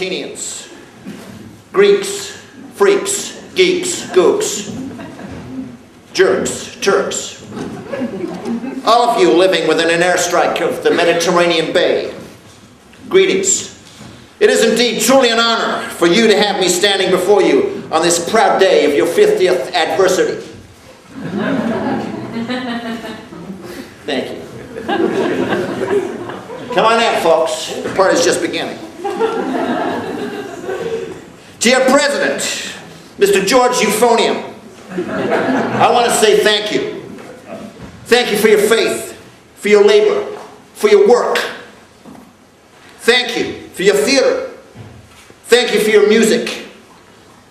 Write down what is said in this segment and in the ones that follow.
Argentinians, Greeks, freaks, geeks, gooks, jerks, Turks, all of you living within an airstrike of the Mediterranean Bay, greetings. It is indeed truly an honor for you to have me standing before you on this proud day of your 50th anniversary. Thank you. Come on out, folks. The party's just beginning. Dear President, Mr. George Eugeniou, I want to say thank you. Thank you for your faith, for your labor, for your work. Thank you for your theater. Thank you for your music.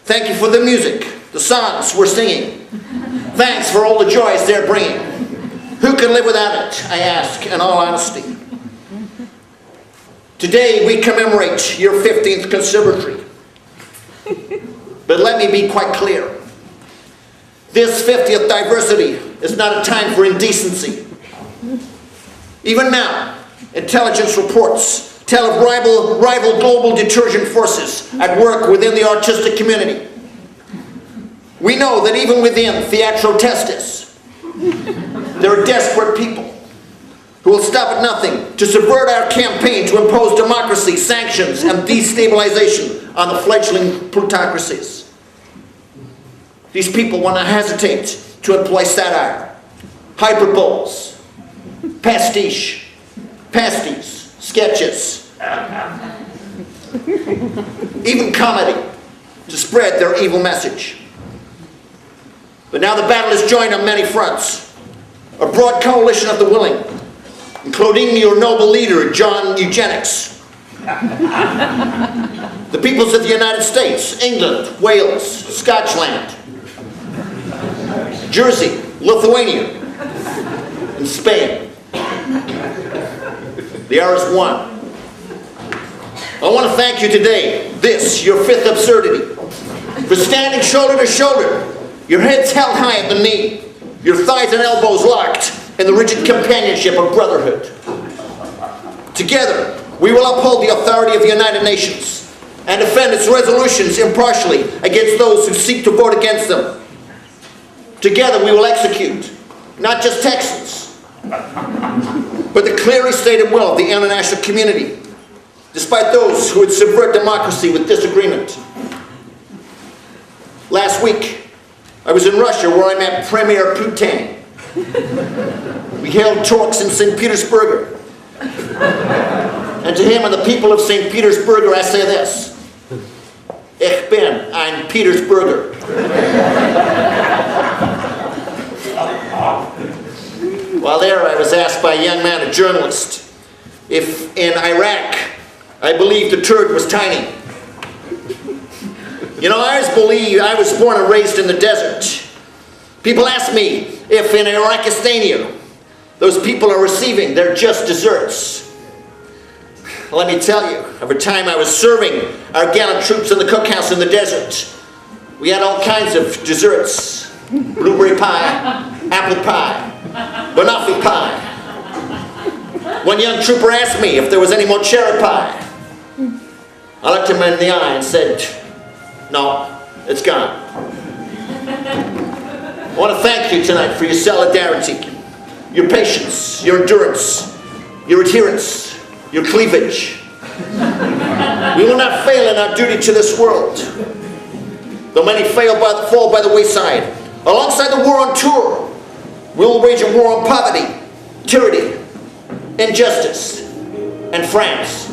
Thank you for the music, the songs we're singing. Thanks for all the joys they're bringing. Who can live without it, I ask, in all honesty. Today we commemorate your 15th conservatory. But let me be quite clear. This 50th diversity is not a time for indecency. Even now, intelligence reports tell of rival global detergent forces at work within the artistic community. We know that even within Theatro Technis, there are desperate people who will stop at nothing to subvert our campaign to impose democracy, sanctions, and destabilization on the fledgling plutocracies. These people will not hesitate to employ satire, hyperboles, pastiche, pasties, sketches, even comedy, to spread their evil message. But now the battle is joined on many fronts. A broad coalition of the willing, including your noble leader, George Eugeniou, the peoples of the United States, England, Wales, Scotland, Jersey, Lithuania, and Spain. The hour is one. I want to thank you today, this, your 5th absurdity, for standing shoulder to shoulder, your heads held high at the knee, your thighs and elbows locked in the rigid companionship of brotherhood. Together, we will uphold the authority of the United Nations and defend its resolutions impartially against those who seek to vote against them. Together, we will execute not just Texans, but the clearly stated will of the international community, despite those who would subvert democracy with disagreement. Last week, I was in Russia where I met Premier Putin. We hailed talks in St. Petersburg. And to him and the people of St. Petersburg, I say this: Ich bin ein Petersburger. While there, I was asked by a young man, a journalist, if in Iraq I believed the turd was tiny. You know, I always believe I was born and raised in the desert. People ask me if in Iraqistania those people are receiving their just desserts. Let me tell you, every time I was serving our gallant troops in the cookhouse in the desert, we had all kinds of desserts: blueberry pie, apple pie, banoffee pie. One young trooper asked me if there was any more cherry pie. I looked him in the eye and said, "No, it's gone." I want to thank you tonight for your solidarity, your patience, your endurance, your adherence, your cleavage. We will not fail in our duty to this world. Though many fall by the wayside, alongside the war on terror, we will wage a war on poverty, tyranny, injustice, and France.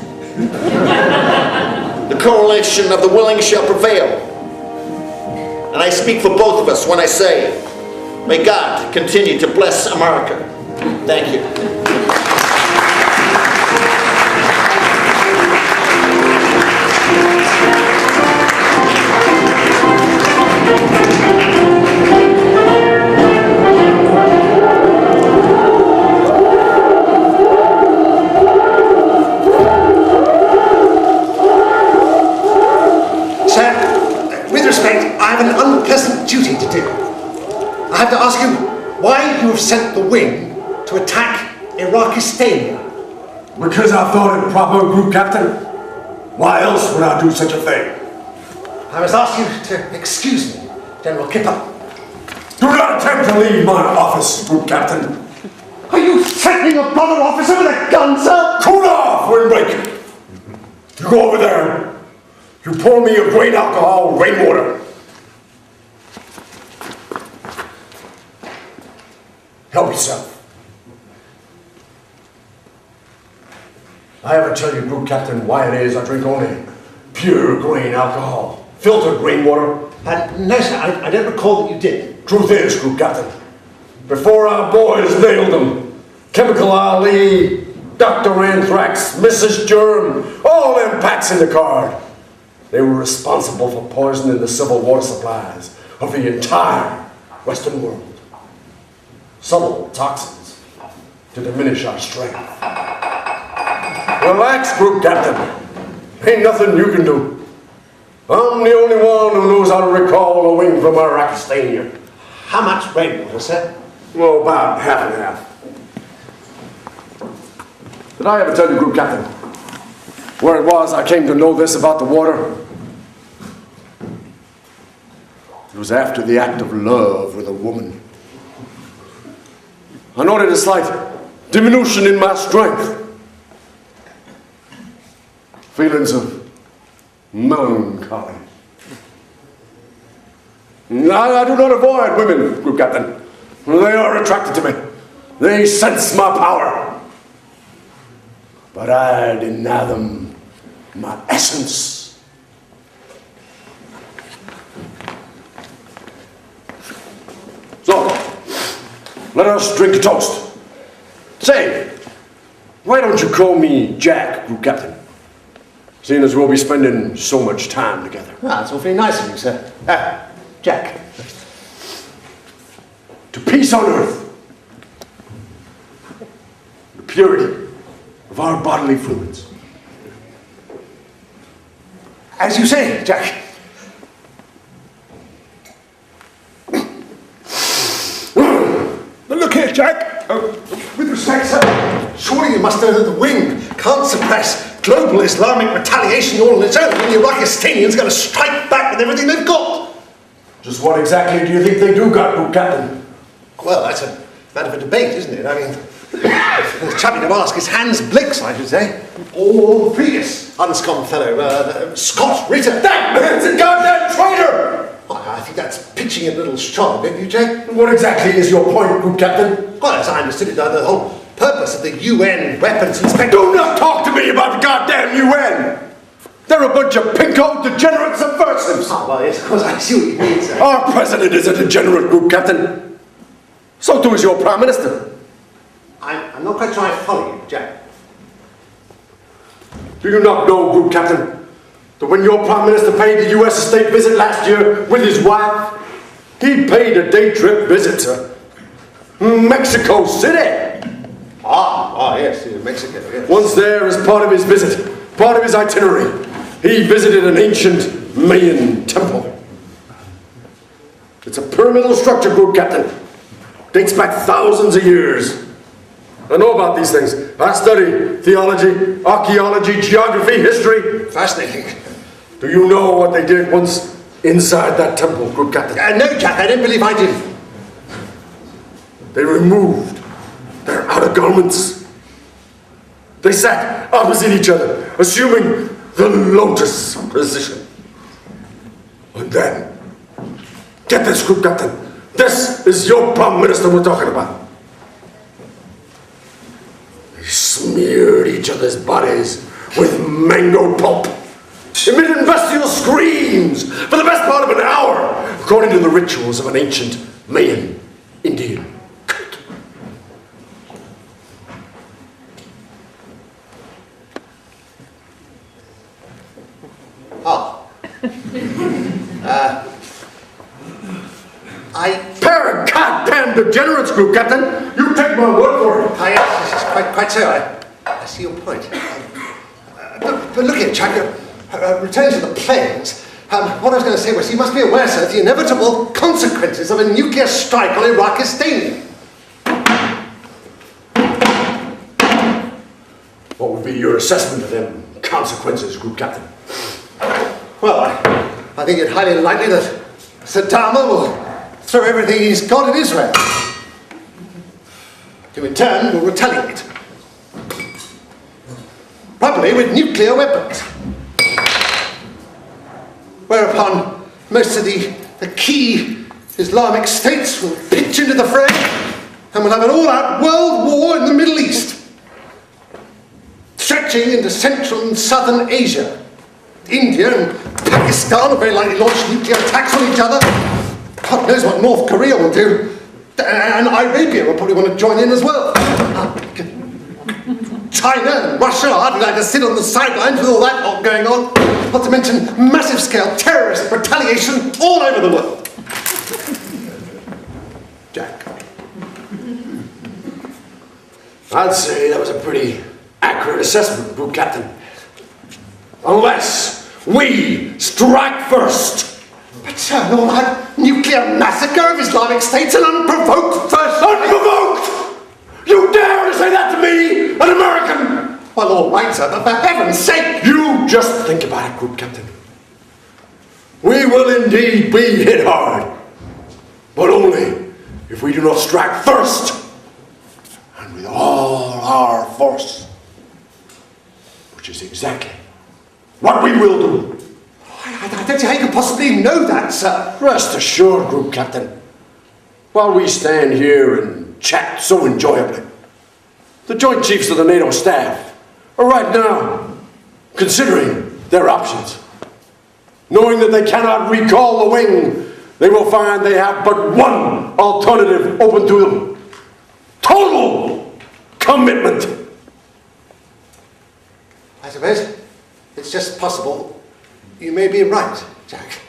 The coalition of the willing shall prevail. And I speak for both of us when I say, may God continue to bless America. Thank you. Duty to do. I have to ask you why you have sent the wing to attack Iraqistania. Because I thought it proper, Group Captain. Why else would I do such a thing? I must ask you to excuse me, General Kipper. Do not attempt to leave my office, Group Captain. Are you threatening a brother officer with a gun, sir? Cool off, windbreak. You go over there. You pour me a grain alcohol rainwater. Help yourself. I ever tell you, Group Captain, why it is I drink only pure grain alcohol? Filtered rainwater? No, sir, I don't recall that you did. Truth is, Group Captain, before our boys nailed them, Chemical Ali, Dr. Anthrax, Mrs. Germ, all them packs in the card, they were responsible for poisoning the civil water supplies of the entire Western world. Subtle toxins to diminish our strength. Relax, Group Captain. Ain't nothing you can do. I'm the only one who knows how to recall a wing from Arachistania. How much rainwater, sir? Well, about half and half. Did I ever tell you, Group Captain, where it was I came to know this about the water? It was after the act of love with a woman. I noted a slight diminution in my strength. Feelings of melancholy. I do not avoid women, Group Captain. They are attracted to me. They sense my power. But I deny them my essence. So, let us drink a toast. Say, why don't you call me Jack, Group Captain? Seeing as we'll be spending so much time together. Ah, that's awfully nice of you, sir. Jack. To peace on earth. The purity of our bodily fluids. As you say, Jack. But look here, Jack. With respect, sir, surely you must know that the wing can't suppress global Islamic retaliation all on its own when the Iraqistanians are going to strike back with everything they've got. Just what exactly do you think they do got, Group Captain? Well, that's a matter for debate, isn't it? I mean, the chap you'd ask is Hans Blix, I should say. Or the previous unscommed fellow, Scott Ritter. That man's a goddamn traitor! I think that's pitching it a little strong, don't you, Jack? What exactly is your point, Group Captain? Well, as I understood it, the whole purpose of the UN weapons inspector... Do not talk to me about the goddamn UN! They're a bunch of pinko, degenerate subversives! Ah, well, yes, of course, I see what you mean, sir. Our president is a degenerate, Group Captain. So too is your prime minister. I'm not quite sure I follow you, Jack. Do you not know, Group Captain, that when your prime minister paid the US a state visit last year with his wife, he paid a day trip visit to Mexico City? Yes, Mexico, yes. Once there, as part of his visit, part of his itinerary, he visited an ancient Mayan temple. It's a pyramidal structure, Group Captain. Dates back thousands of years. I know about these things. I study theology, archaeology, geography, history. Fascinating. Do you know what they did once inside that temple, Group Captain? No, Jack, I don't believe I do. They removed their outer garments. They sat opposite each other, assuming the lotus position. And then, get this, Group Captain, this is your prime minister we're talking about. They smeared each other's bodies with mango pulp, emitted bestial screams for the best part of an hour, according to the rituals of an ancient Mayan Indian cult. Pair goddamn degenerates, Group Captain! You take my word for it! Yes, this is quite so. I see your point. But look here, Jack, returning to the planes, what I was going to say was you must be aware, sir, of the inevitable consequences of a nuclear strike on Iraqistania. What would be your assessment of them consequences, Group Captain. Well, I think it highly likely that Saddam will throw everything he's got at Israel. Who in turn will retaliate. Probably with nuclear weapons. Whereupon most of the key Islamic states will pitch into the fray and we'll have an all-out world war in the Middle East. Stretching into Central and Southern Asia. India and Pakistan will very likely launch nuclear attacks on each other. God knows what North Korea will do. And Arabia will probably want to join in as well. China and Russia are hardly like to sit on the sidelines with all that lot going on. Not to mention massive scale terrorist retaliation all over the world. Jack. I'd say that was a pretty accurate assessment, Group Captain. Unless we strike first. But sir, no, that nuclear massacre of Islamic states and unprovoked first. Unprovoked! You dare to say that to me, an American? Well, all right, sir, but for heaven's sake! You just think about it, Group Captain. We will indeed be hit hard, but only if we do not strike first, and with all our force, which is exactly what we will do. I don't see how you could possibly know that, sir. Rest assured, Group Captain, while we stand here and chat so enjoyably, the Joint Chiefs of the NATO staff are right now considering their options. Knowing that they cannot recall the wing, they will find they have but one alternative open to them. Total commitment. I suppose it's just possible you may be right, Jack.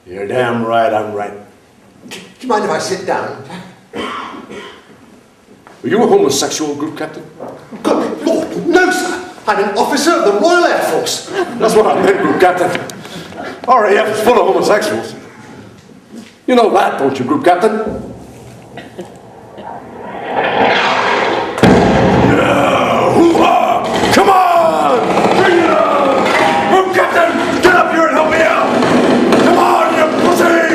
You're damn right I'm right. Do you mind if I sit down, Jack? Are you a homosexual, Group Captain? Good Lord, no, sir. I'm an officer of the Royal Air Force. That's what I meant, Group Captain. RAF is full of homosexuals. You know that, don't you, Group Captain? Yeah, hoo-ha! Come on! Bring it on! Group Captain, get up here and help me out! Come on, you pussy!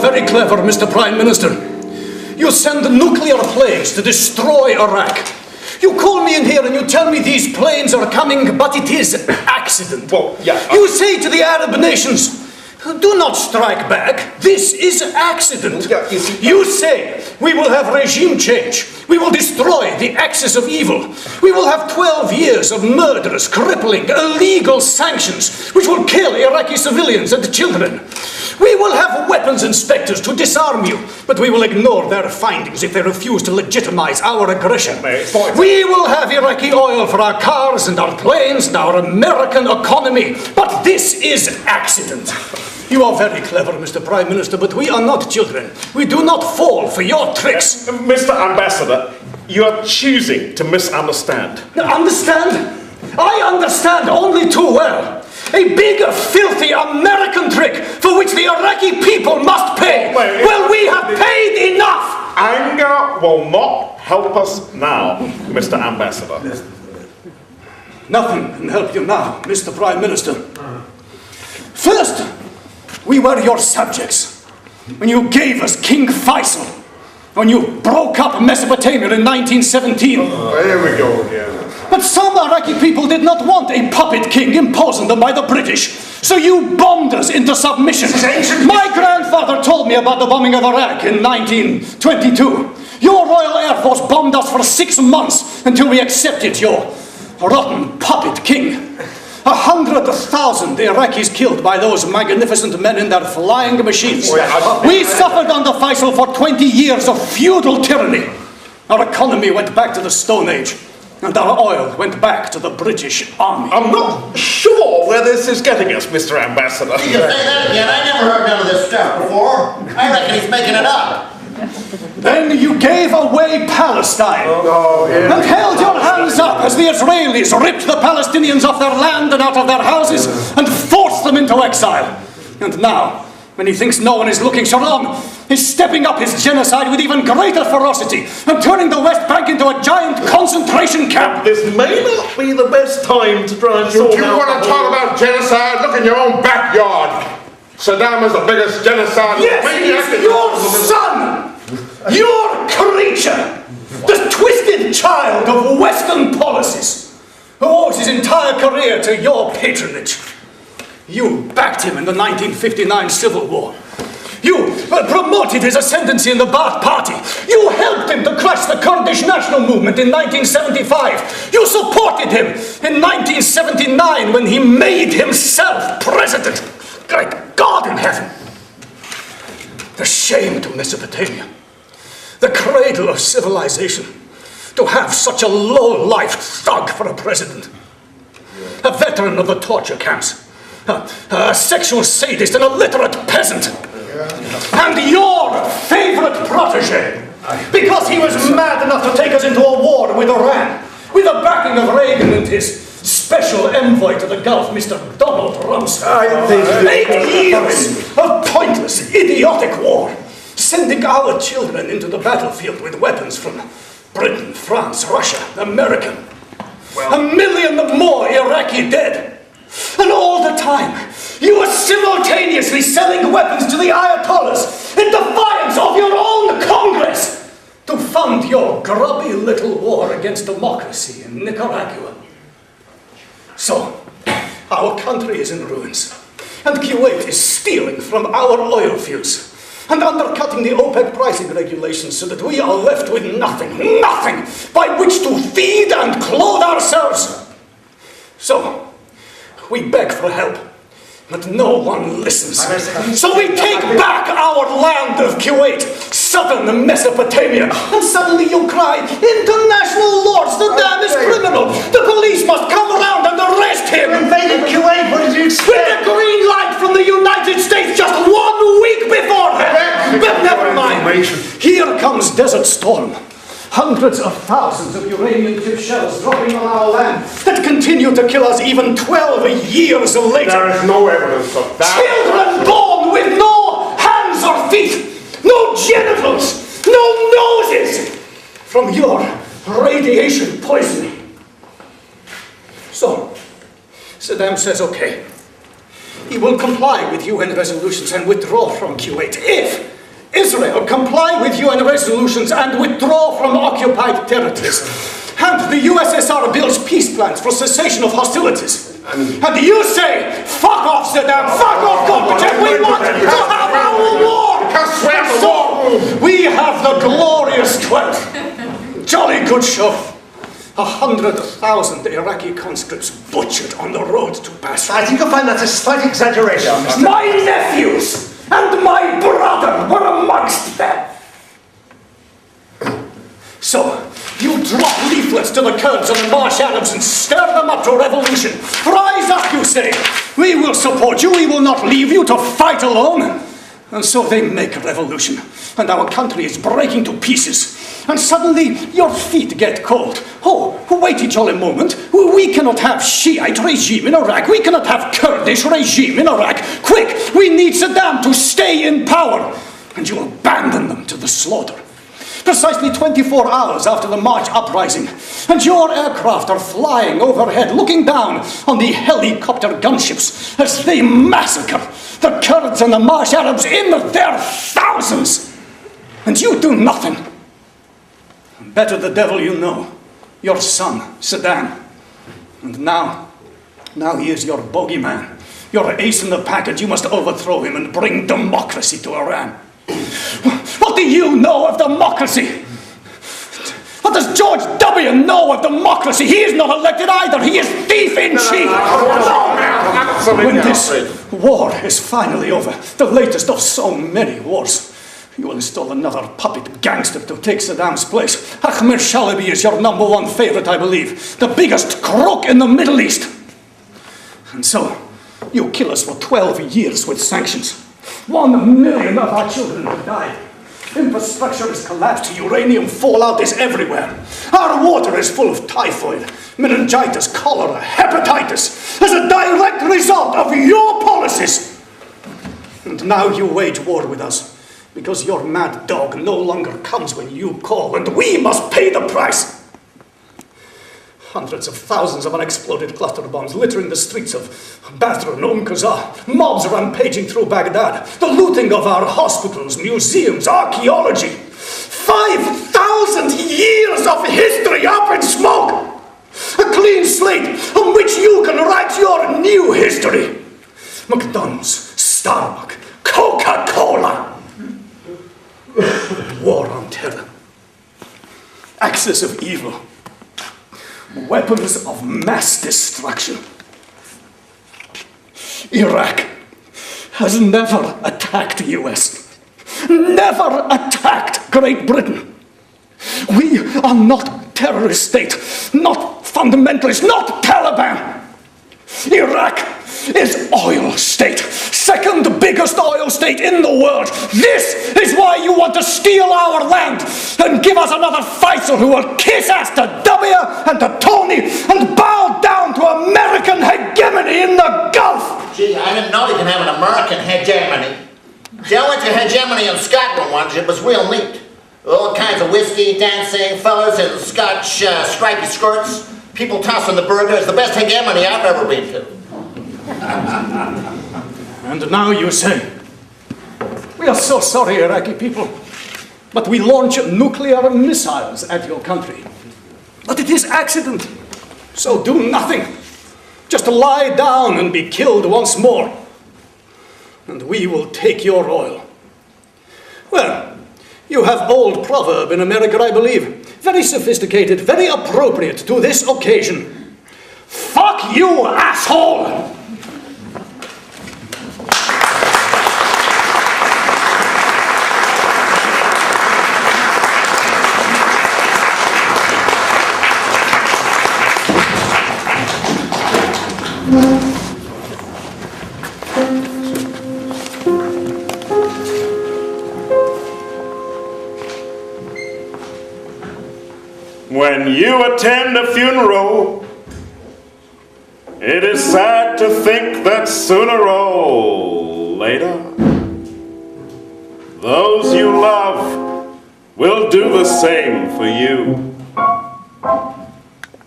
Very clever, Mr. Prime Minister. You send nuclear planes to destroy Iraq. You call me in here and you tell me these planes are coming, but it is accident. Well, yeah. You say to the Arab nations, do not strike back. This is accident. Yeah, you see- You say we will have regime change. We will destroy the axis of evil. We will have 12 years of murderous, crippling, illegal sanctions which will kill Iraqi civilians and children. We will have weapons inspectors to disarm you, but we will ignore their findings if they refuse to legitimize our aggression. We will have Iraqi oil for our cars and our planes and our American economy, but this is accident. You are very clever, Mr. Prime Minister, but we are not children. We do not fall for your tricks. Mr. Ambassador, you are choosing to misunderstand. Understand? I understand only too well. A big, filthy American trick for which the Iraqi people must pay. Well, we have paid enough. Anger will not help us now, Mr. Ambassador. Nothing can help you now, Mr. Prime Minister. First, we were your subjects when you gave us King Faisal, when you broke up Mesopotamia in 1917. Here we go again. But some Iraqi people did not want a puppet king imposed on them by the British, so you bombed us into submission. My grandfather told me about the bombing of Iraq in 1922. Your Royal Air Force bombed us for 6 months until we accepted your rotten puppet king. 100,000 Iraqis killed by those magnificent men in their flying machines. We suffered under Faisal for 20 years of feudal tyranny. Our economy went back to the Stone Age. and our oil went back to the British Army. I'm not sure where this is getting us, Mr. Ambassador. You can say that again. I never heard none of this stuff before. I reckon he's making it up. Then you gave away Palestine and held your hands up as the Israelis ripped the Palestinians off their land and out of their houses and forced them into exile. And now, when he thinks no one is looking, Sharon is stepping up his genocide with even greater ferocity and turning the West Bank into a giant concentration camp. This may not be the best time to try and If sort you out... want to talk about genocide, look in your own backyard. Saddam is the biggest genocide. Yes, he's your son! Your creature! The twisted child of Western policies, who owes his entire career to your patronage. You backed him in the 1959 Civil War. You promoted his ascendancy in the Ba'ath Party. You helped him to crush the Kurdish national movement in 1975. You supported him in 1979 when he made himself president. Great God in heaven. The shame to Mesopotamia, the cradle of civilization, to have such a low-life thug for a president. A veteran of the torture camps, a sexual sadist and a literate peasant. And your favorite protege, because he was mad enough to take us into a war with Iran, with the backing of Reagan and his special envoy to the Gulf, Mr. Donald Rumsfeld. 8 years of pointless, idiotic war, sending our children into the battlefield with weapons from Britain, France, Russia, America. 1 million more Iraqi dead. And all the time, you were simultaneously selling weapons to the Ayatollahs in defiance of your own Congress to fund your grubby little war against democracy in Nicaragua. So, our country is in ruins, and Kuwait is stealing from our oil fields and undercutting the OPEC pricing regulations so that we are left with nothing by which to feed and clothe ourselves. So, we beg for help, but no one listens. So we take back our land of Kuwait, southern Mesopotamia, and suddenly you cry, international law, Saddam is criminal. The police must come around and arrest him. Invaded Kuwait, what did you expect? With a green light from the United States just 1 week beforehand. But never mind. Here comes Desert Storm. Hundreds of thousands of uranium-tipped shells dropping on our land that continue to kill us even 12 years later. There is no evidence of that. Children born with no hands or feet, no genitals, no noses, from your radiation poisoning. So, Saddam says, okay, he will comply with UN resolutions and withdraw from Kuwait if Israel comply with UN resolutions and withdraw from occupied territories. And the USSR builds peace plans for cessation of hostilities. And you say, fuck off, Saddam, fuck off, Gorbachev, we want to have our war. And so, we have the glorious 12th. Jolly good show. 100,000 Iraqi conscripts butchered on the road to Basra. I think you'll find that's a slight exaggeration, Mr. My nephews and my brother were amongst them. So, you drop leaflets to the Kurds and the Marsh Arabs and stir them up to revolution. Rise up, you say. We will support you. We will not leave you to fight alone. And so they make a revolution. And our country is breaking to pieces. And suddenly, your feet get cold. Oh, wait a jolly moment. We cannot have Shiite regime in Iraq. We cannot have Kurdish regime in Iraq. Quick, we need Saddam to stay in power. And you abandon them to the slaughter. Precisely 24 hours after the March uprising, and your aircraft are flying overhead, looking down on the helicopter gunships as they massacre the Kurds and the Marsh Arabs in their thousands. And you do nothing. Better the devil you know, your son, Saddam. And now he is your bogeyman, your ace in the package. You must overthrow him and bring democracy to Iran. What do you know of democracy? What does George W. know of democracy? He is not elected either. He is thief in chief. When this war is finally over, the latest of so many wars, You will install another puppet gangster to take Saddam's place. Ahmed Shalabi is your #1 favorite, I believe. The biggest crook in the Middle East. And so, you kill us for 12 years with sanctions. 1 million of our children have died. Infrastructure has collapsed. Uranium fallout is everywhere. Our water is full of typhoid, meningitis, cholera, hepatitis, as a direct result of your policies. And now you wage war with us, because your mad dog no longer comes when you call, and we must pay the price. Hundreds of thousands of unexploded cluster bombs littering the streets of Basra and Qazar, mobs rampaging through Baghdad, the looting of our hospitals, museums, archaeology. 5,000 years of history up in smoke! A clean slate on which you can write your new history. McDonald's, Starbucks, Coca-Cola. War on terror. Axis of evil. Weapons of mass destruction. Iraq has never attacked the US. Never attacked Great Britain. We are not terrorist state, not fundamentalist, not Taliban. Iraq is oil state, second biggest oil state in the world. This is why you want to steal our land and give us another Faisal who will kiss ass to W and to Tony and bow down to American hegemony in the Gulf. Gee, I didn't know you can have an American hegemony. See, I went to hegemony in Scotland once. It was real neat. All kinds of whiskey, dancing, fellas in Scotch stripy skirts, people tossing the burgers. The best hegemony I've ever been to. And now you say, we are so sorry, Iraqi people, but we launch nuclear missiles at your country. But it is accident, so do nothing. Just lie down and be killed once more. And we will take your oil. Well, you have old proverb in America, I believe. Very sophisticated, very appropriate to this occasion. Fuck you, asshole! When you attend a funeral, it is sad to think that sooner or later, those you love will do the same for you.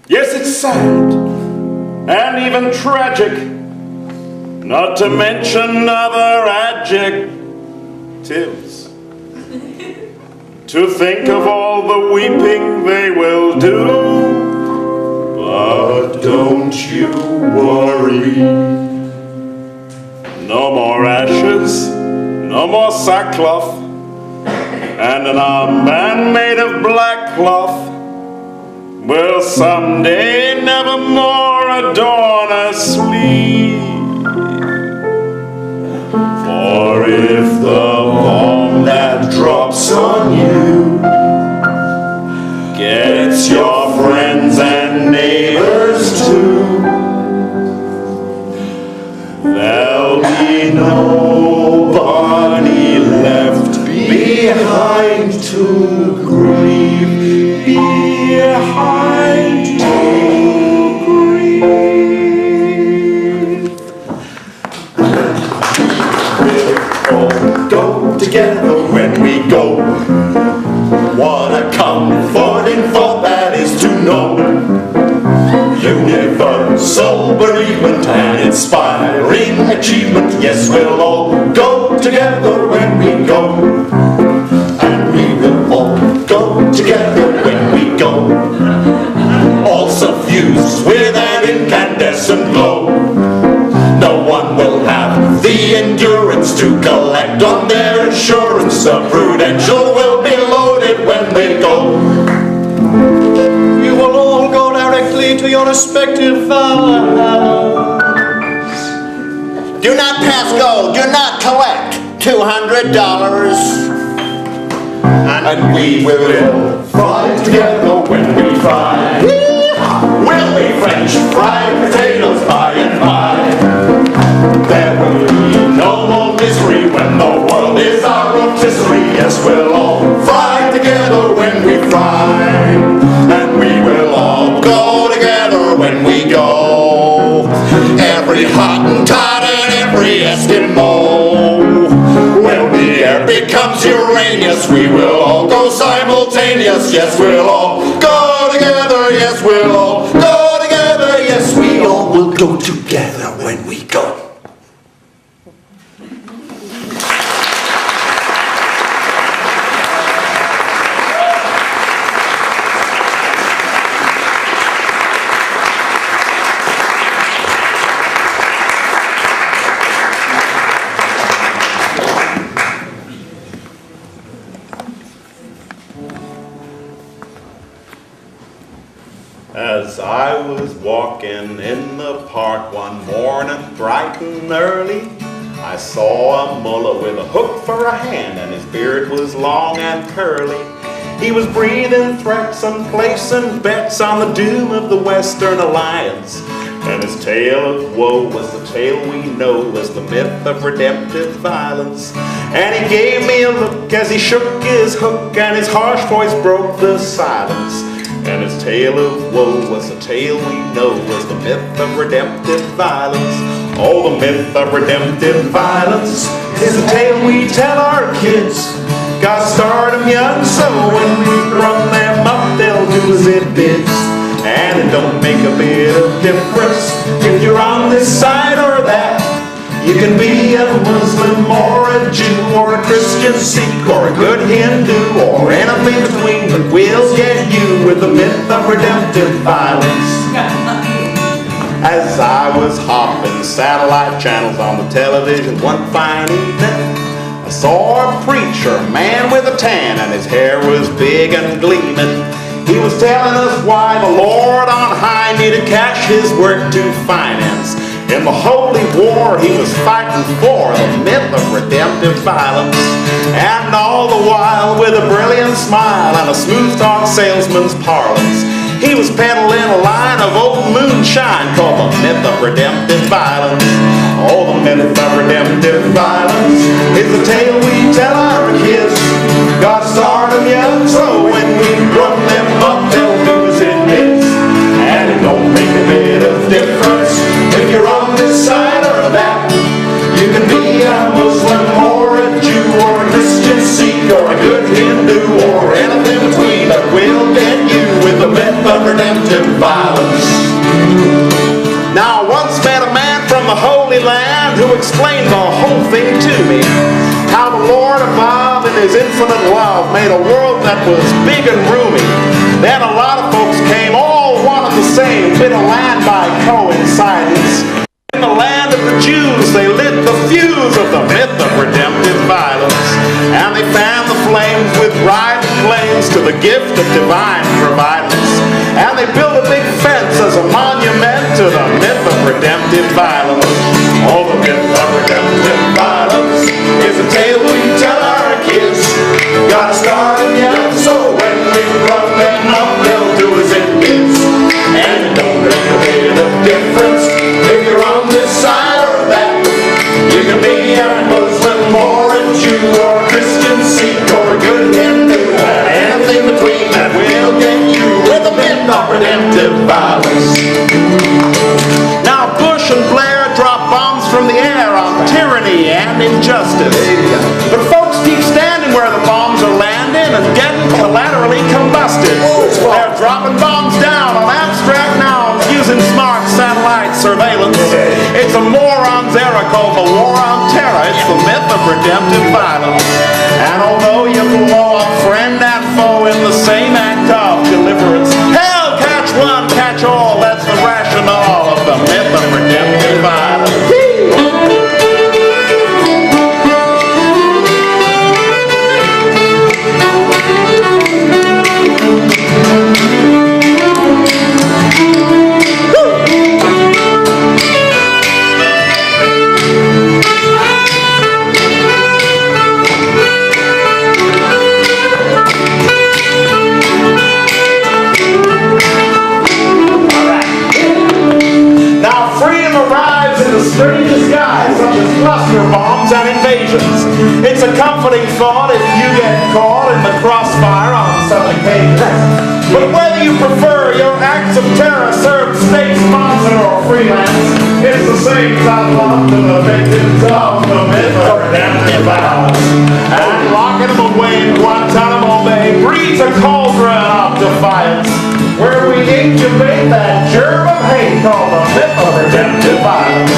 Yes, it's sad and even tragic, not to mention other adjectives. To think of all the weeping they will do, but don't you worry. No more ashes, no more sackcloth, and an armband made of black cloth will someday never more adorn a sleeve. For if the bomb that drops on you gets your friends and neighbors too, there'll be nobody left behind to grieve. Behind to grieve. We'll all go together when we go. What a comforting thought that is to know. Universal bereavement and inspiring achievement. Yes, we'll all go together when we go. And we will all go together when we go. All suffused with an incandescent glow. No one will have the endurance to collect on their insurance. The Prudential will be loaded when they go. You will all go directly to your respective vows. Do not pass go. Do not collect $200. and we will fry together when we fry. We'll be French fried potatoes by and by. There will be no more misery when the world is our rotisserie. Yes, we'll all fry together when we fry, and we will all go together when we go. Every Hottentot and every Eskimo. When the air becomes Uranus, we will all go simultaneous. Yes, we'll all go together. Yes, we'll all go together. Yes, we all will go together when we go. As I was walking in the park one morning bright and early, I saw a mullah with a hook for a hand, and his beard was long and curly. He was breathing threats and placing bets on the doom of the Western Alliance, and his tale of woe was the tale we know as the myth of redemptive violence. And he gave me a look as he shook his hook, and his harsh voice broke the silence. And his tale of woe was the tale we know as the myth of redemptive violence. Oh, the myth of redemptive violence is a tale we tell our kids. Gotta start them young, so when we grow them up, they'll do as it bids. And it don't make a bit of difference if you're on this side or that. You can be a Muslim or a Jew or a Christian, Sikh or a good Hindu or anything between, but we'll get you with the myth of redemptive violence. As I was hopping satellite channels on the television one fine evening, I saw a preacher, a man with a tan, and his hair was big and gleaming. He was telling us why the Lord on high needed cash his work to finance. In the holy war he was fighting for the myth of redemptive violence. And all the while with a brilliant smile and a smooth-talk salesman's parlance, he was peddling a line of old moonshine called the myth of redemptive violence. Oh, the myth of redemptive violence is the tale we tell our kids. God start them young, so when we grow them up, they'll do as it bids. And it don't make a bit of difference if you're on this side or that. You can be a Muslim or a Jew or a Christian, Sikh or a good Hindu or anything between, but we'll get you with the myth of redemptive violence. Now I once met a man from the Holy Land who explained the whole thing to me. How the Lord above in his infinite love made a world that was big and roomy. Then a lot of folks came, all one and the same, bit of land by coincidence. In the land of the Jews, they lit the fuse of the myth of redemptive violence. And they fanned the flames with rival claims to the gift of divine providence. And they built a big fence as a monument to the myth of redemptive violence. Oh, the myth of redemptive violence is a tale we tell our kids. Gotta start them young, so when we run them up, they'll do as it bids. And it don't make a bit of difference if you're on this side or that. You can be a Muslim or a Jew or a Christian, Sikh or a good Hindu, and anything between that will get you with a myth of redemptive violence. Now Bush and Blair drop bombs from the air on tyranny and injustice, but folks keep standing where the bombs are landing and getting collaterally combusted. They're dropping bombs down on abstract nouns using smart satellite surveillance. It's a moron's era called the war on terror. It's the myth of redemptive violence. And although you blow up friend and foe in the same act of deliverance, hell, catch one, catch all, that's the rationale of the myth of redemptive violence. strange disguise such as cluster bombs and invasions. It's a comforting thought if you get caught in the crossfire on some occasions. But whether you prefer your acts of terror served state-sponsored or freelance, it's the same tough love to the victims of the myth of redemptive vows. And locking them away in Guantanamo Bay breeds a cauldron of defiance, where we incubate that germ of hate called the myth of redemptive violence.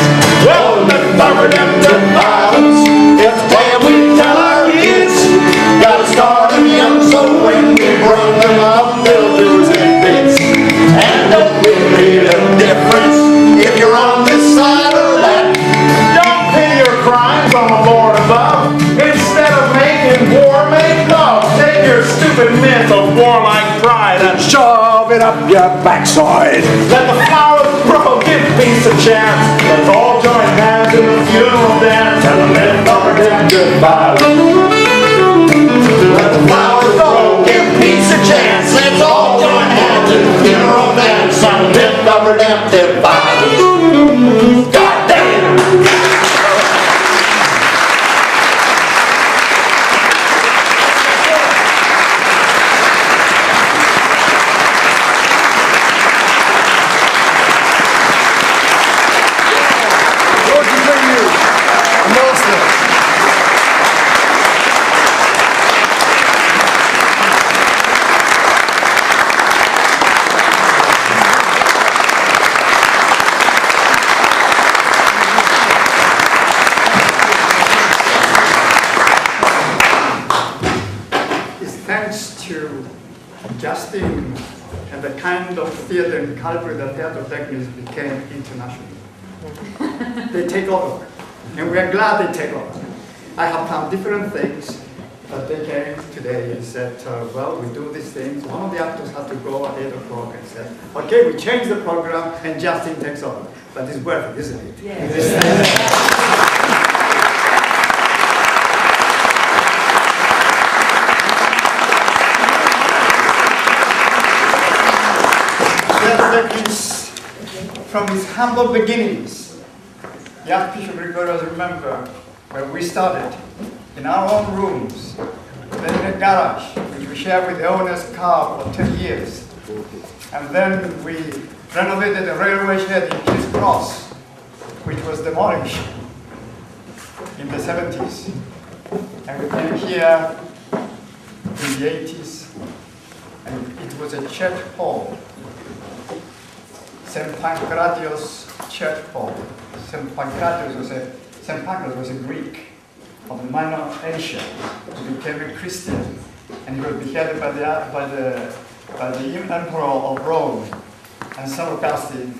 Well, the myth of redemptive violence, it's the tale we tell our kids. Gotta start them young, so when we bring them up, they'll do tidbits. And don't really a difference if you're on this side or that. Don't pin your crimes on the Lord above. Instead of making war, make love. Take your stupid myth of warlike pride and Shove it up your backside. let the flowers grow, give peace a chance. Let's all join hands in the funeral dance and the myth of redemptive violence. Let the flowers grow, give peace a chance. Let's all join hands in the funeral dance and the myth of redemptive violence. God damn! George Eugeniou, a master. It's thanks to Justin and the kind of theater and culture that Theatro Technis became international. They take over, and we are glad they take over. I have found different things, but they came today and said, well, we do these things. One of the actors had to go at 8 o'clock and said, okay, we change the program, and Justin takes over. But it's worth it, isn't it? Yes. From his humble beginnings, the Archbishop Gregorios remember where we started in our own rooms, then in a garage, which we shared with the owner's car for 10 years. And then we renovated the railway shed in King's Cross, which was demolished in the 70s. And we came here in the 80s, and it was a church hall. St. Pancratius Church Hall. St. Pancratius was a Greek of Minor Asia who became a Christian, and he was beheaded by the Emperor of Rome. And St. Augustine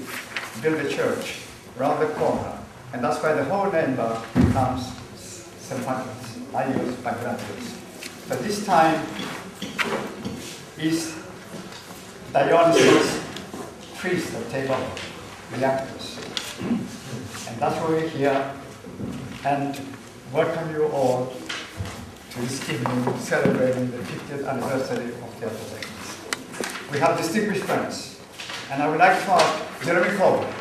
built a church around the corner, and that's why the whole name becomes St. Pancras. I use Pancratius. But this time is Dionysus priests that take over the actors. And that's why we're here, and welcome you all to this evening celebrating the 50th anniversary of Theatro Technis. We have distinguished friends, and I would like to ask Jeremy Corbyn,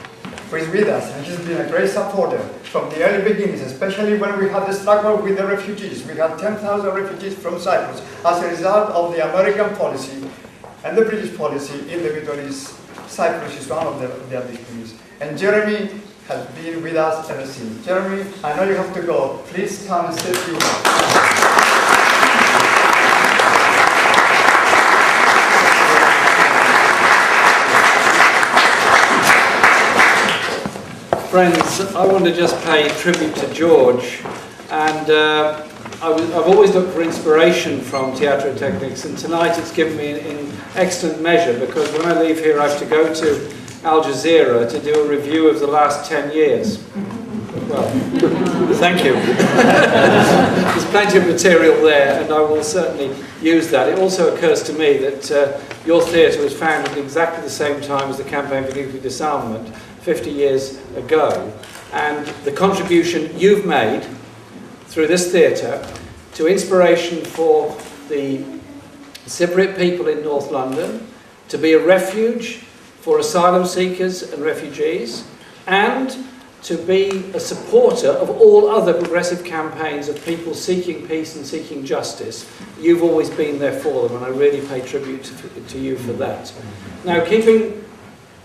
who is with us, and he's been a great supporter from the early beginnings, especially when we had the struggle with the refugees. We had 10,000 refugees from Cyprus as a result of the American policy and the British policy in the Middle East. Cyprus is one of their victims. And Jeremy has been with us ever since. Jeremy, I know you have to go. Please come and sit here. Friends, I want to just pay tribute to George, and I've always looked for inspiration from Theatro Technis, and tonight it's given me in excellent measure, because when I leave here I have to go to Al Jazeera to do a review of the last 10 years. Well, thank you. There's plenty of material there, and I will certainly use that. It also occurs to me that your theatre was founded at exactly the same time as the Campaign for Nuclear Disarmament, 50 years ago, and the contribution you've made through this theatre to inspiration for the Cypriot people in North London, to be a refuge for asylum seekers and refugees, and to be a supporter of all other progressive campaigns of people seeking peace and seeking justice. You've always been there for them, and I really pay tribute to you for that. Now, keeping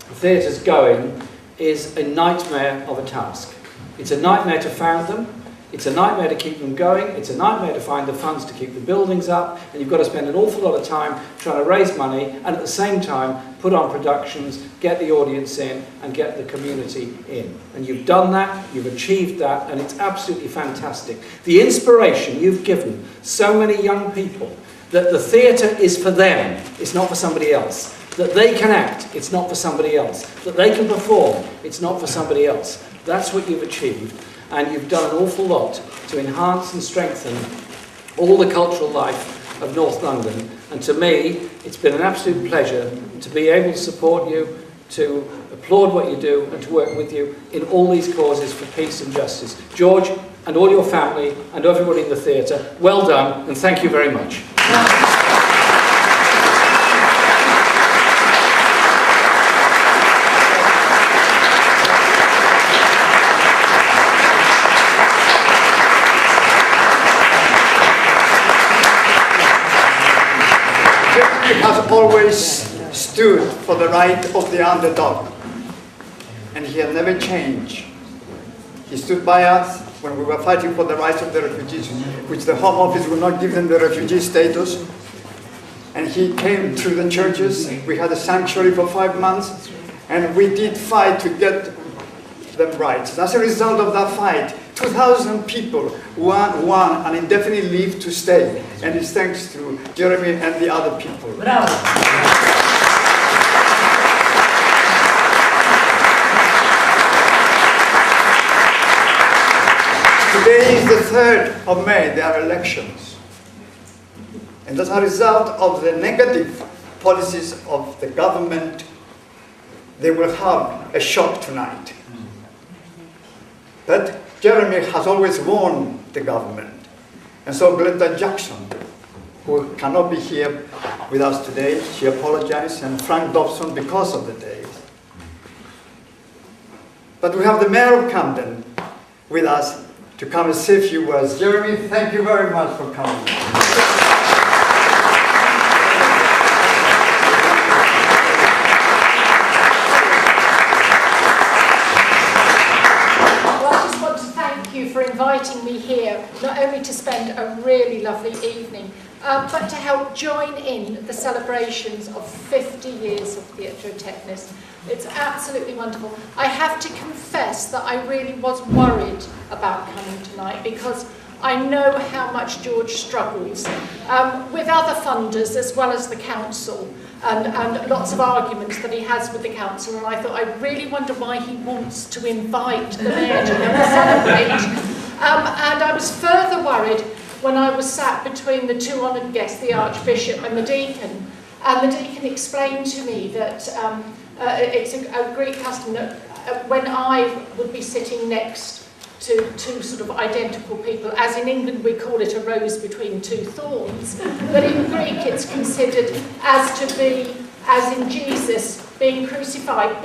theatres going is a nightmare of a task. It's a nightmare to found them, it's a nightmare to keep them going, it's a nightmare to find the funds to keep the buildings up, and you've got to spend an awful lot of time trying to raise money and at the same time put on productions, get the audience in and get the community in. And you've done that, you've achieved that, and it's absolutely fantastic. The inspiration you've given so many young people that the theatre is for them, it's not for somebody else. That they can act, it's not for somebody else. That they can perform, it's not for somebody else. That's what you've achieved. And you've done an awful lot to enhance and strengthen all the cultural life of North London. And to me, it's been an absolute pleasure to be able to support you, to applaud what you do, and to work with you in all these causes for peace and justice. George, and all your family, and everybody in the theatre, well done, and thank you very much. Has always stood for the right of the underdog, and he has never changed. He stood by us when we were fighting for the rights of the refugees, which the Home Office would not give them the refugee status, and he came through the churches. We had a sanctuary for 5 months, and we did fight to get them rights. As a result of that fight, 2,000 people won an indefinite leave to stay, and it's thanks to Jeremy and the other people. Bravo. Today is the 3rd of May, there are elections. And as a result of the negative policies of the government, they will have a shock tonight. But Jeremy has always warned the government. And so Glenda Jackson, who cannot be here with us today, she apologized, and Frank Dobson because of the day. But we have the Mayor of Camden with us to come and say a few words. Jeremy, thank you very much for coming. For inviting me here, not only to spend a really lovely evening, but to help join in the celebrations of 50 years of Theatro Technis. It's absolutely wonderful. I have to confess that I really was worried about coming tonight because I know how much George struggles with other funders as well as the council, and lots of arguments that he has with the council, and I thought, I really wonder why he wants to invite the mayor to come and celebrate. And I was further worried when I was sat between the two honoured guests, the Archbishop and the Deacon, and the Deacon explained to me that it's a Greek custom that when I would be sitting next to two sort of identical people, as in England we call it a rose between two thorns, but in Greek it's considered as to be, as in Jesus being crucified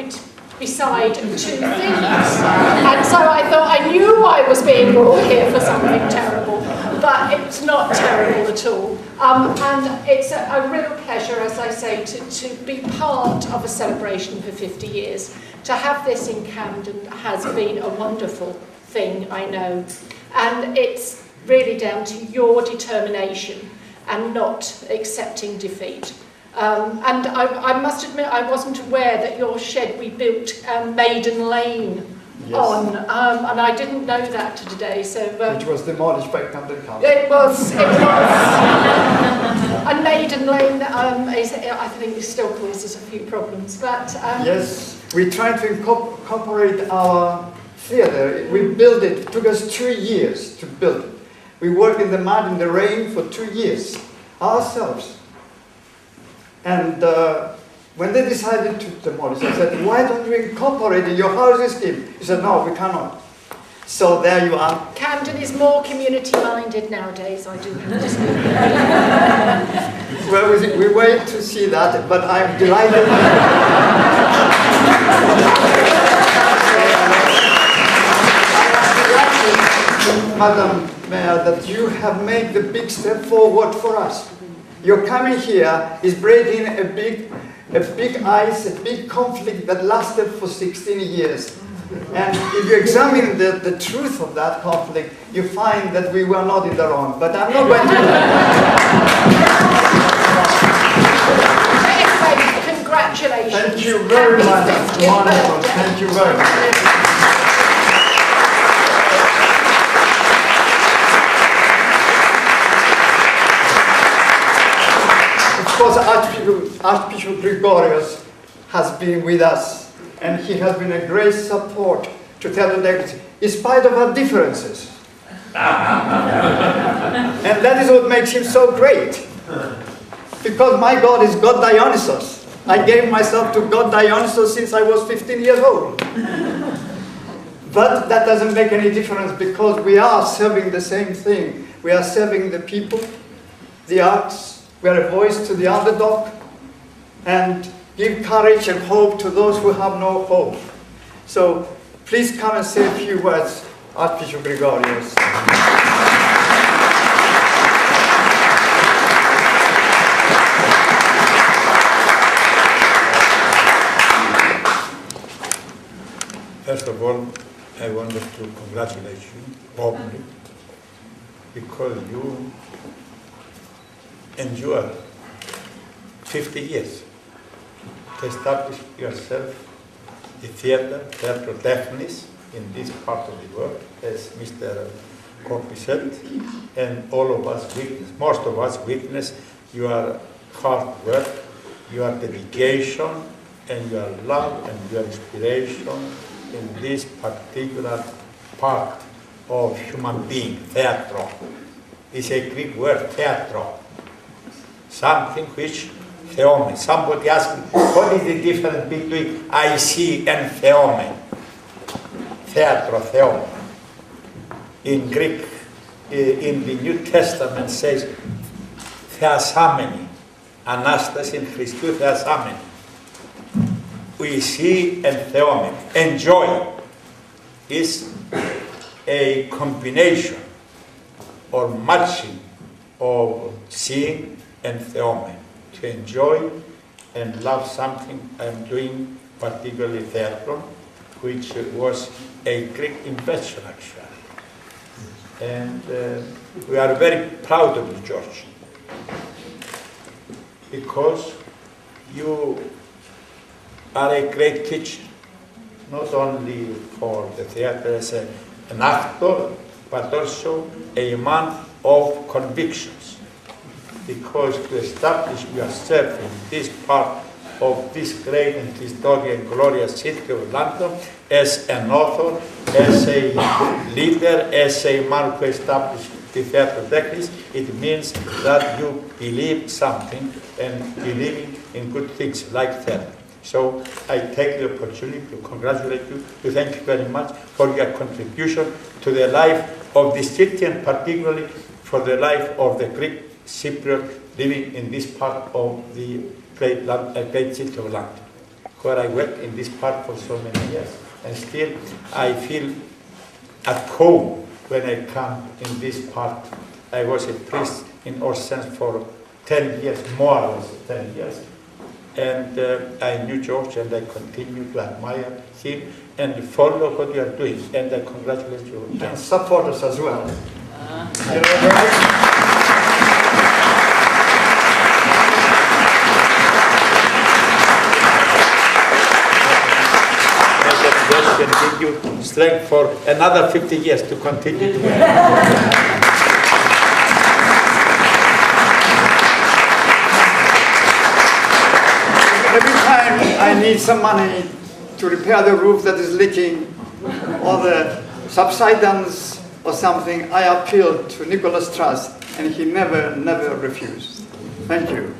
beside two thieves. And so I thought I knew I was being brought here for something terrible, but it's not terrible at all. And it's a real pleasure, as I say, to be part of a celebration for 50 years. To have this in Camden has been a wonderful thing, I know, and it's really down to your determination and not accepting defeat. And I must admit I wasn't aware that your shed we built Maiden Lane on, and I didn't know that today. So which was demolished by Camden Council. It was. And Maiden Lane, I think, it still causes a few problems. But yes, we tried to incorporate our theatre. We built it. It took us 2 years to build it. We worked in the mud, in the rain for 2 years ourselves. And when they decided to demolish, I said, why don't you incorporate in your housing scheme? He said, no, we cannot. So there you are. Camden is more community-minded nowadays, I do have to say. Well, we wait to see that, but I'm delighted. Madam Mayor, that you have made the big step forward for us. Your coming here is breaking a big ice, a big conflict that lasted for 16 years. And if you examine the truth of that conflict, you find that we were not in the wrong. But I'm not going to... Anyway, congratulations. Thank you very much. Wonderful. Thank you very much. Of course, Archbishop Gregorios has been with us, and he has been a great support to Theatro Technis, in spite of our differences. And that is what makes him so great. Because my God is God Dionysos. I gave myself to God Dionysos since I was 15 years old. But that doesn't make any difference, because we are serving the same thing. We are serving the people, the arts. We are a voice to the underdog, and give courage and hope to those who have no hope. So please come and say a few words, Archbishop Gregorios. First of all, I wanted to congratulate you warmly, because you endured 50 years to establish yourself the Theatro Technis in this part of the world, as Mr. Corbyn said, and all of us witness, most of us witness your hard work, your dedication, and your love and your inspiration in this particular part of human being, theatro. It's a Greek word, theatro. Something which theome. Somebody asked me, what is the difference between I see and theome? Theatro, theome. In Greek, in the New Testament says theasameni. Anastasi in Christou theasameni. We see and theome. Enjoy is a combination or matching of seeing and theome, to enjoy and love something I'm doing, particularly theatro, which was a Greek invention actually. And we are very proud of you, George, because you are a great teacher, not only for the theater as an actor, but also a man of convictions. Because to establish yourself in this part of this great and historic and glorious city of London as an author, as a leader, as a man who established the Theatro Technis, it means that you believe something and believing in good things like that. So I take the opportunity to congratulate you, to thank you very much for your contribution to the life of this city, and particularly for the life of the Greek Cypriot living in this part of the great city of London, where I worked in this part for so many years. And still I feel at home when I come in this part. I was a priest in Orsens for 10 years, more than 10 years. And I knew George, and I continue to admire him and follow what you are doing. And I congratulate you. And support us as well. God can give you strength for another 50 years to continue to work. Every time I need some money to repair the roof that is leaking, or the subsidence or something, I appeal to Nicholas Truss, and he never refused. Thank you.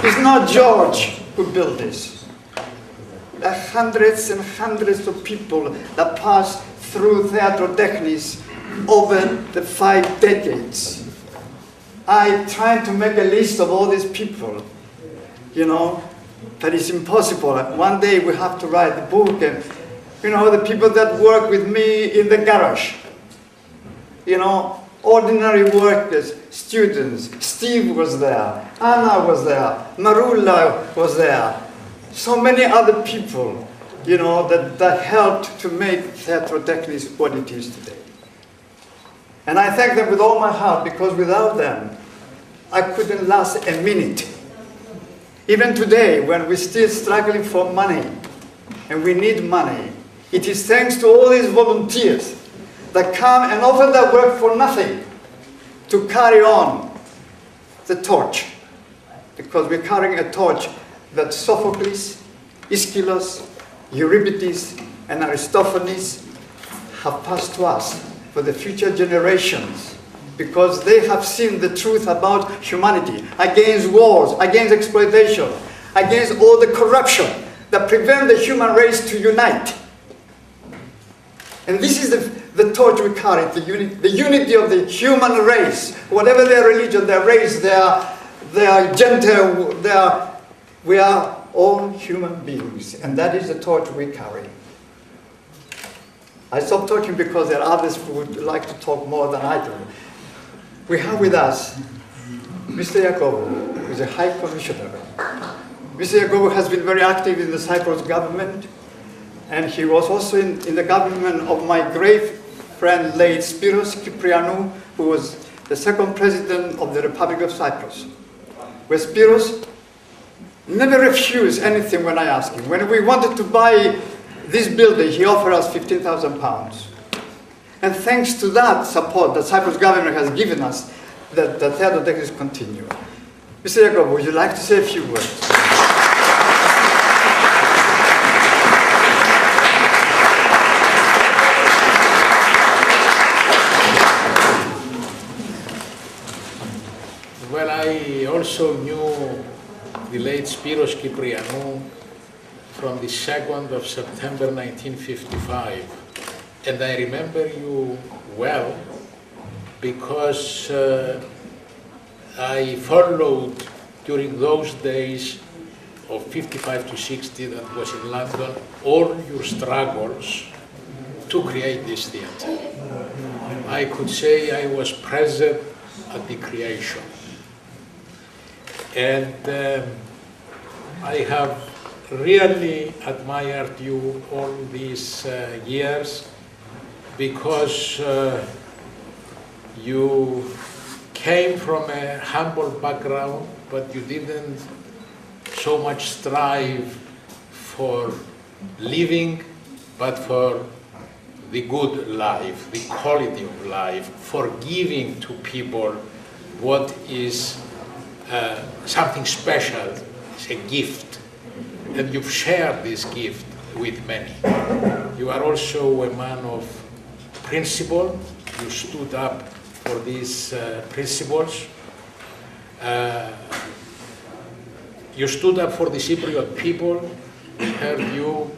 It's not George who built this. There are hundreds and hundreds of people that passed through Theatro Technis over the 5 decades. I tried to make a list of all these people, you know, that it's impossible. One day we have to write the book, and you know, the people that work with me in the garage, you know, ordinary workers, students. Steve was there, Anna was there, Marula was there, so many other people, you know, that helped to make Theatro Technis what it is today. And I thank them with all my heart, because without them, I couldn't last a minute. Even today, when we're still struggling for money, and we need money, it is thanks to all these volunteers that come and offer their work for nothing to carry on the torch. Because we're carrying a torch that Sophocles, Aeschylus, Euripides, and Aristophanes have passed to us for the future generations, because they have seen the truth about humanity, against wars, against exploitation, against all the corruption that prevent the human race to unite. And this is the torch we carry, the unity of the human race, whatever their religion, their race, their gender, we are all human beings, and that is the torch we carry. I stopped talking because there are others who would like to talk more than I do. We have with us Mr. Iacovou, who is a High Commissioner. Mr. Iacovou has been very active in the Cyprus government, and he was also in the government of my great friend, late Cyprus Cyprianou, who was the second president of the Republic of Cyprus. Where Cyprus never refused anything when I asked him. When we wanted to buy this building, he offered us £15,000. And thanks to that support that Cyprus government has given us, the Theatro Technis continue. Mr. Iacovou, would you like to say a few words? Well, I also knew the late Spyros Kyprianou from the 2nd of September 1955. And I remember you well because I followed during those days of 55 to 60 that was in London, all your struggles to create this theatre. I could say I was present at the creation. And I have really admired you all these years because you came from a humble background, but you didn't so much strive for living, but for the good life, the quality of life, for giving to people what is something special, it's a gift. And you've shared this gift with many. You are also a man of principle. You stood up for these principles. You stood up for the Cypriot people. We heard you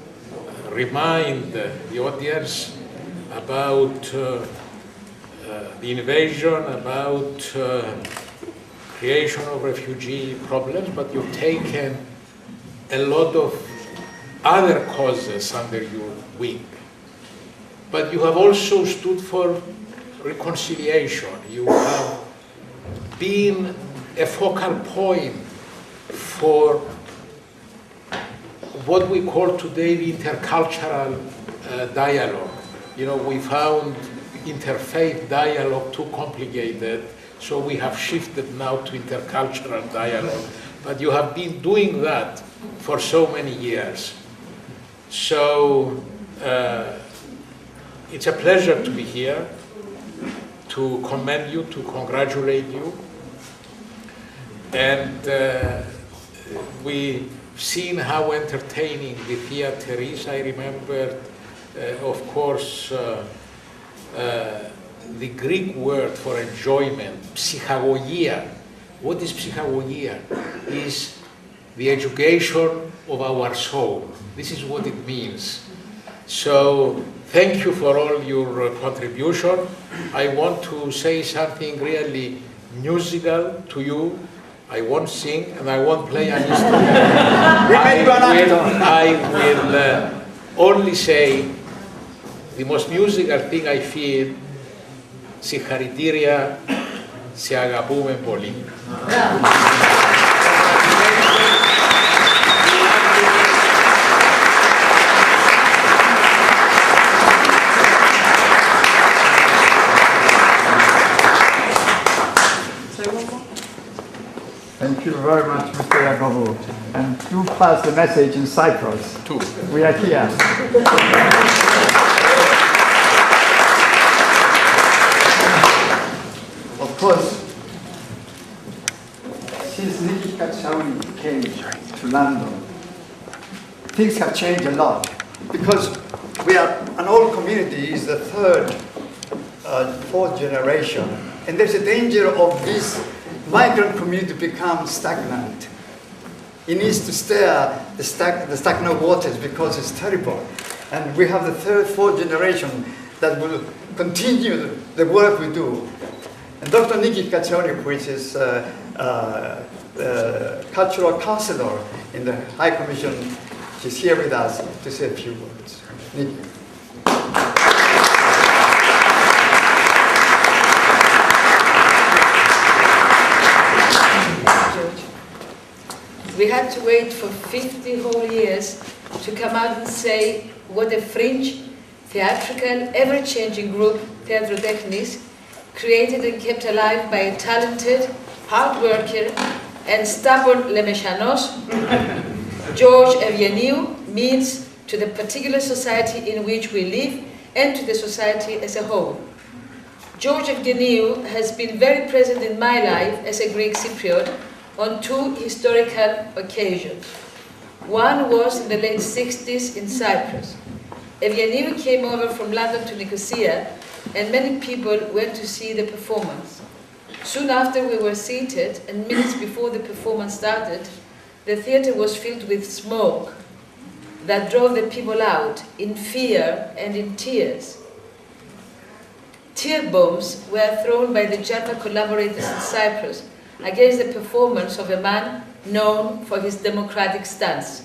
remind the audience about the invasion, about creation of refugee problems, but you've taken a lot of other causes under your wing. But you have also stood for reconciliation. You have been a focal point for what we call today the intercultural dialogue. You know, we found interfaith dialogue too complicated, so we have shifted now to intercultural dialogue. But you have been doing that for so many years. So it's a pleasure to be here, to commend you, to congratulate you. And we've seen how entertaining the theater is. I remember, of course, the Greek word for enjoyment, psychagogia. What is psychagogia? Is the education of our soul. This is what it means. So thank you for all your contribution. I want to say something really musical to you. I won't sing and I won't play an instrument. I will only say the most musical thing I feel, συγχαρητήρια, σε αγαπούμε πολύ. Thank you very much, Mr. Iacovou. And do pass the message in Cyprus. We are here. Of course, since Niki Katsiaouni came to London, things have changed a lot. Because we are an old community, is the third, fourth generation. And there's a danger of this migrant community to become stagnant. It needs to stir the stagnant waters because it's terrible. And we have the third, fourth generation that will continue the work we do. And Dr. Niki Katsiaouni, which is cultural counselor in the High Commission, she's here with us to say a few words. Niki. We had to wait for 50 whole years to come out and say what a fringe, theatrical, ever-changing group, Theatro Technis, created and kept alive by a talented, hard worker, and stubborn Lemeshanos, George Eugeniou, means to the particular society in which we live and to the society as a whole. George Eugeniou has been very present in my life as a Greek Cypriot on two historical occasions. One was in the late 60s in Cyprus. Eugeniou came over from London to Nicosia, and many people went to see the performance. Soon after we were seated, and minutes before the performance started, the theatre was filled with smoke that drove the people out in fear and in tears. Tear bombs were thrown by the junta collaborators in Cyprus against the performance of a man known for his democratic stance.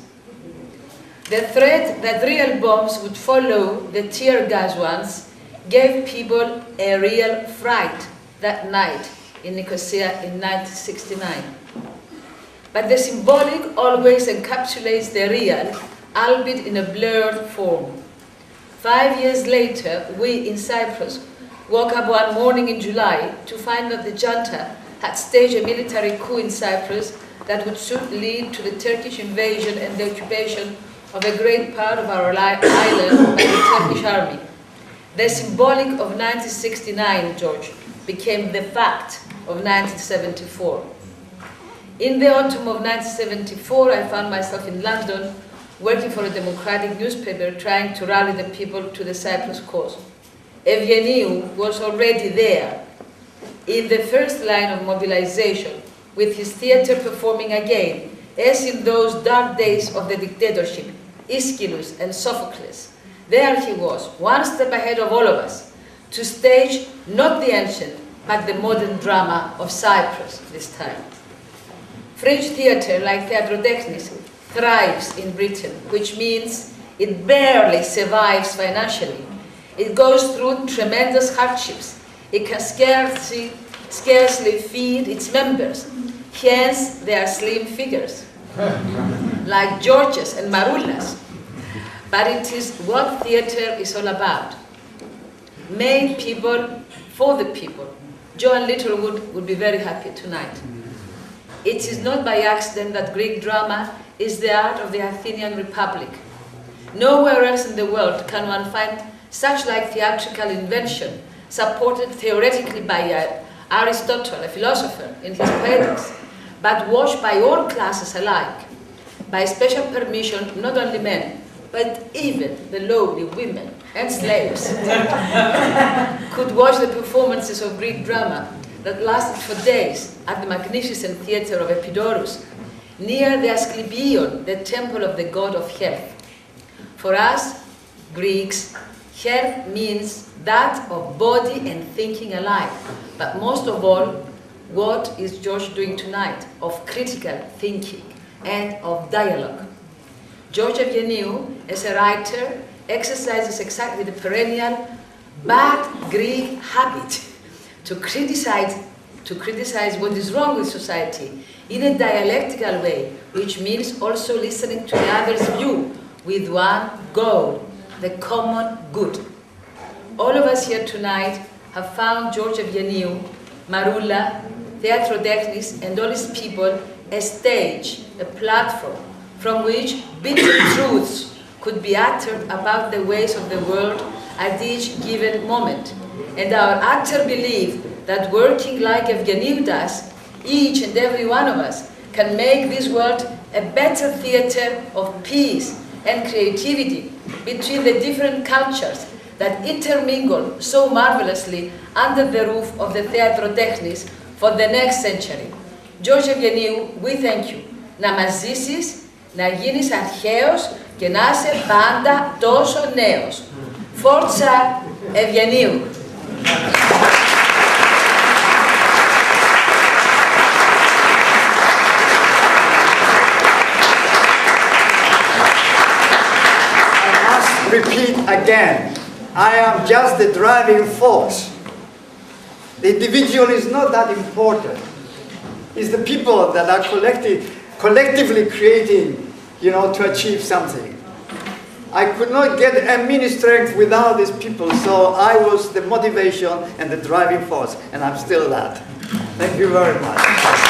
The threat that real bombs would follow the tear gas ones gave people a real fright that night in Nicosia in 1969. But the symbolic always encapsulates the real, albeit in a blurred form. 5 years later, we in Cyprus woke up one morning in July to find that the junta had staged a military coup in Cyprus that would soon lead to the Turkish invasion and the occupation of a great part of our island by the Turkish army. The symbolic of 1969, George, became the fact of 1974. In the autumn of 1974, I found myself in London working for a democratic newspaper trying to rally the people to the Cyprus cause. Eugeniou was already there, in the first line of mobilization, with his theatre performing again, as in those dark days of the dictatorship, Aeschylus and Sophocles. There he was, one step ahead of all of us, to stage not the ancient, but the modern drama of Cyprus this time. French theatre, like Theatro Technis, thrives in Britain, which means it barely survives financially. It goes through tremendous hardships. It can scarcely feed its members, hence their slim figures, like Georges and Maroulas. But it is what theatre is all about. Made people for the people. Joan Littlewood would be very happy tonight. It is not by accident that Greek drama is the art of the Athenian Republic. Nowhere else in the world can one find such like theatrical invention, supported theoretically by Aristotle, a philosopher, in his Poetics, but watched by all classes alike, by special permission, not only men, but even the lowly women and slaves could watch the performances of Greek drama that lasted for days at the magnificent theatre of Epidaurus, near the Asclepion, the temple of the god of health. For us, Greeks, health means that of body and thinking alike, but most of all, what is George doing tonight of critical thinking and of dialogue. George Eugeniou, as a writer, exercises exactly the perennial bad Greek habit to criticize what is wrong with society in a dialectical way, which means also listening to the other's view with one goal, the common good. All of us here tonight have found George Eugeniou, Marula, Theatro Technis, and all his people a stage, a platform from which bitter truths could be uttered about the ways of the world at each given moment. And our utter belief that working like Eugeniou does, each and every one of us can make this world a better theater of peace and creativity between the different cultures that intermingle so marvelously under the roof of the Theatro Technis for the next century. George Eugeniou, we thank you. Να μας ζήσεις, να γίνεις αρχαίος και να είσαι πάντα τόσο νέος. Forza Eugeniou. Repeat again, I am just the driving force. The individual is not that important. It's the people that are collectively creating, to achieve something. I could not get any strength without these people, so I was the motivation and the driving force, and I'm still that. Thank you very much.